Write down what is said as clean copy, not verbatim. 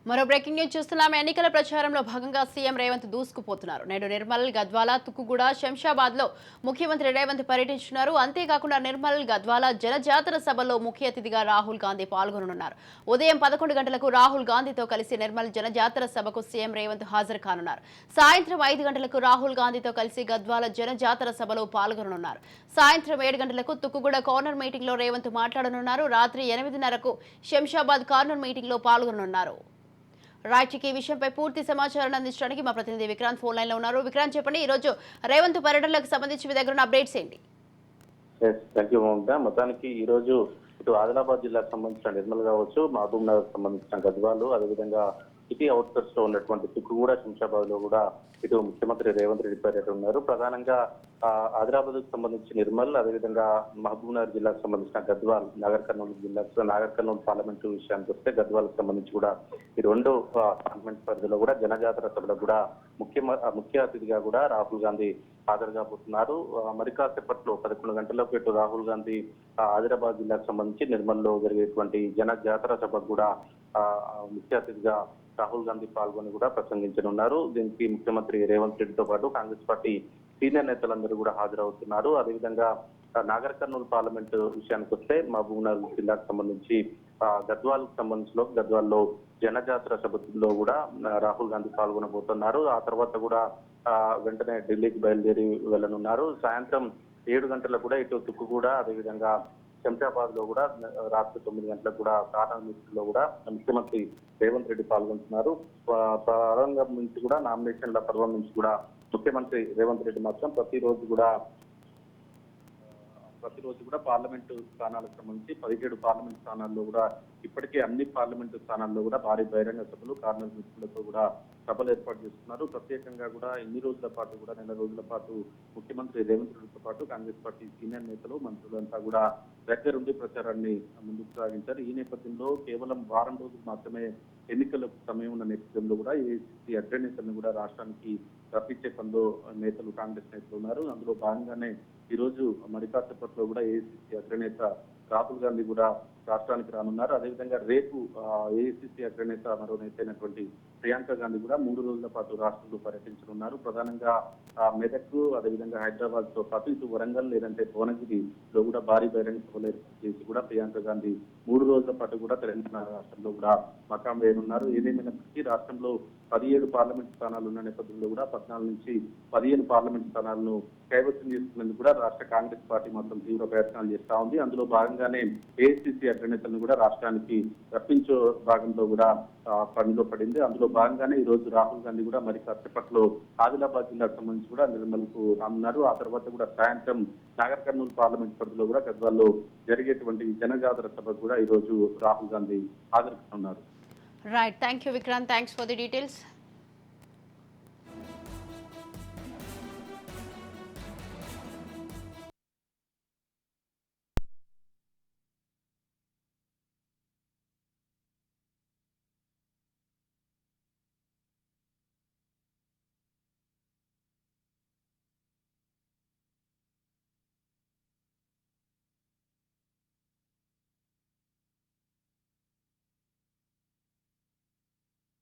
మరో breaking news చూస్తున్నాం. ఎన్నికల ప్రచారంలో భాగంగా సీఎం రేవంత్ దూసుకుపోతున్నారు. నేడు నిర్మల్, గద్వాల, తుక్కుగూడ, శంషాబాద్ లో ముఖ్యమంత్రి రేవంత్ పర్యటించున్నారు. అంతేకాకుండా నిర్మల్, గద్వాల జనజాతర సభలో ముఖ్య అతిథిగా రాహుల్ గాంధీ పాల్గొననున్నారు. ఉదయం 11 గంటలకు రాహుల్ గాంధీతో కలిసి నిర్మల్ జనజాతర సభకు సీఎం రేవంత్ హాజరు కానున్నారు. సాయంత్రం 5 గంటలకు రాహుల్ గాంధీతో కలిసి గద్వాల జనజాతర సభలో పాల్గొననున్నారు. సాయంత్రం 7 గంటలకు తుక్కుగూడ కార్నర్ మీటింగ్ లో రేవంత్ మాట్లాడనున్నారు. రాత్రి 8:30కు శంషాబాద్ కార్నర్ మీటింగ్ లో పాల్గొననున్నారు. రాజ్యకి ఈ విషయంపై పూర్తి సమాచారాన్ని అందించడానికి మా ప్రతినిధి విక్రాంత్ ఫోన్ లైన్ లో ఉన్నారు. విక్రాంత్, చెప్పండి, ఈ రోజు రేవంత్ పర్యటనలకు సంబంధించి మీ దగ్గర ఉన్న అప్డేట్స్ ఏంటి? మొత్తానికి ఈ రోజు ఇటు ఆదిలాబాద్ జిల్లాకు సంబంధించిన నిర్మల్ కావచ్చు, మహబూబ్ నగర్ సంబంధించిన గద్వాలు, అదేవిధంగా సిటీ అవుట్స్కట్స్ లో ఉన్నటువంటి తుక్కుగూడ, శంషాబాద్ లో కూడా ఇటు ముఖ్యమంత్రి రేవంత్ రెడ్డి పర్యటన ఉన్నారు. ప్రధానంగా ఆదిలాబాద్ కు సంబంధించి నిర్మల్, అదేవిధంగా మహబూబ్ నగర్ జిల్లాకు సంబంధించిన గద్వాల్, నాగర్ కర్నూలు పార్లమెంటు విషయానికి వస్తే గద్వాలకు సంబంధించి కూడా ఈ రెండు పార్లమెంట్ పరిధిలో కూడా జనజాతర సభలో కూడా ముఖ్య అతిథిగా కూడా రాహుల్ గాంధీ హాజరు కాబోతున్నారు. మరి కాసేపట్లో 11 గంటలకు ఇటు రాహుల్ గాంధీ ఆదిలాబాద్ జిల్లాకు సంబంధించి నిర్మల్లో జరిగేటువంటి జనజాతర సభకు కూడా ముఖ్య అతిథిగా రాహుల్ గాంధీ పాల్గొని కూడా ప్రసంగించనున్నారు. దీనికి ముఖ్యమంత్రి రేవంత్ రెడ్డితో పాటు కాంగ్రెస్ పార్టీ సీనియర్ నేతలందరూ కూడా హాజరవుతున్నారు. అదేవిధంగా నాగర్ కర్నూలు పార్లమెంటు విషయానికి వస్తే మహబూబ్ నగర్ జిల్లాకు సంబంధించి గద్వాలకు గద్వాల్లో జనజాతర సభలో కూడా రాహుల్ గాంధీ పాల్గొనబోతున్నారు. ఆ తర్వాత కూడా వెంటనే ఢిల్లీకి బయలుదేరి వెళ్లనున్నారు. సాయంత్రం 7 గంటలకు కూడా ఇటు తుక్కుగూడ, అదేవిధంగా శంషాబాద్ లో కూడా రాత్రి 9 గంటలకు కూడా కార్నర్ మీటింగ్ లో కూడా ముఖ్యమంత్రి రేవంత్ రెడ్డి పాల్గొంటున్నారు. ప్రారంభం నుంచి కూడా నామినేషన్ల పర్వం నుంచి కూడా ముఖ్యమంత్రి రేవంత్ రెడ్డి మాత్రం ప్రతిరోజు కూడా పార్లమెంటు స్థానాలకు సంబంధించి 17 పార్లమెంట్ స్థానాల్లో కూడా ఇప్పటికే అన్ని పార్లమెంటు స్థానాల్లో కూడా భారీ బహిరంగ సభలు, కార్నర్ మీటింగ్లతో కూడా సభలు ఏర్పాటు చేస్తున్నారు. ప్రత్యేకంగా కూడా ఇన్ని రోజుల పాటు కూడా నెల రోజుల పాటు ముఖ్యమంత్రి రేవంత్ రెడ్డితో పాటు కాంగ్రెస్ పార్టీ సీనియర్ నేతలు, మంత్రులంతా కూడా దగ్గరుండి ప్రచారాన్ని ముందుకు సాగించారు. ఈ నేపథ్యంలో కేవలం వారం రోజులు మాత్రమే ఎన్నికలకు సమయం ఉన్న నేపథ్యంలో కూడా ఏఐసీసీ అగ్రనేతలను కూడా రాష్ట్రానికి రప్పించే పనిలో నేతలు, కాంగ్రెస్ నేతలు ఉన్నారు. అందులో భాగంగానే ఈ రోజు మరి కాసేపట్లో కూడా ఏఐసీసీ అగ్రనేత రాహుల్ గాంధీ కూడా రాష్ట్రానికి రానున్నారు. అదేవిధంగా రేపు ఏఐసీసీ అగ్రనేత మరో నేత అయినటువంటి ప్రియాంక గాంధీ కూడా 3 రోజుల పాటు రాష్ట్రంలో పర్యటించనున్నారు. ప్రధానంగా మెదక్, అదేవిధంగా హైదరాబాద్ తో పాటు ఇటు వరంగల్ లేదంటే భువనగిరిలో కూడా భారీ బహిరంగ సభలు ఏర్పాటు చేసి కూడా ప్రియాంక గాంధీ 3 రోజుల పాటు కూడా తెలంగాణ రాష్ట్రంలో కూడా మకాం వేయనున్నారు. ఏదేమైనప్పటికీ రాష్ట్రంలో 17 పార్లమెంట్ స్థానాలు ఉన్న నేపథ్యంలో కూడా 14 నుంచి 15 పార్లమెంట్ స్థానాలను కైవసం చేసుకునేందుకు కూడా రాష్ట్ర కాంగ్రెస్ పార్టీ మొత్తం తీవ్ర ప్రయత్నాలు చేస్తా ఉంది. అందులో భాగంగానే ఏఐసీసీ అగ్రనేతలను కూడా రాష్ట్రానికి రప్పించే భాగంలో కూడా పనిలో పడింది. అందులో భాగంగానే ఈ రోజు రాహుల్ గాంధీ కూడా మరి కాసేపట్లో ఆదిలాబాద్ జిల్లాకు సంబంధించి కూడా నిర్మల్కు రానున్నారు. ఆ తర్వాత కూడా సాయంత్రం నాగర్ కర్నూలు పార్లమెంట్ పరిధిలో కూడా గద్వాల్లో జరిగేటువంటి జనజాతర సభకు కూడా ఈ రోజు రాహుల్ గాంధీ హాజరు కానున్నారు. Right, thank you Vikrant, thanks for the details.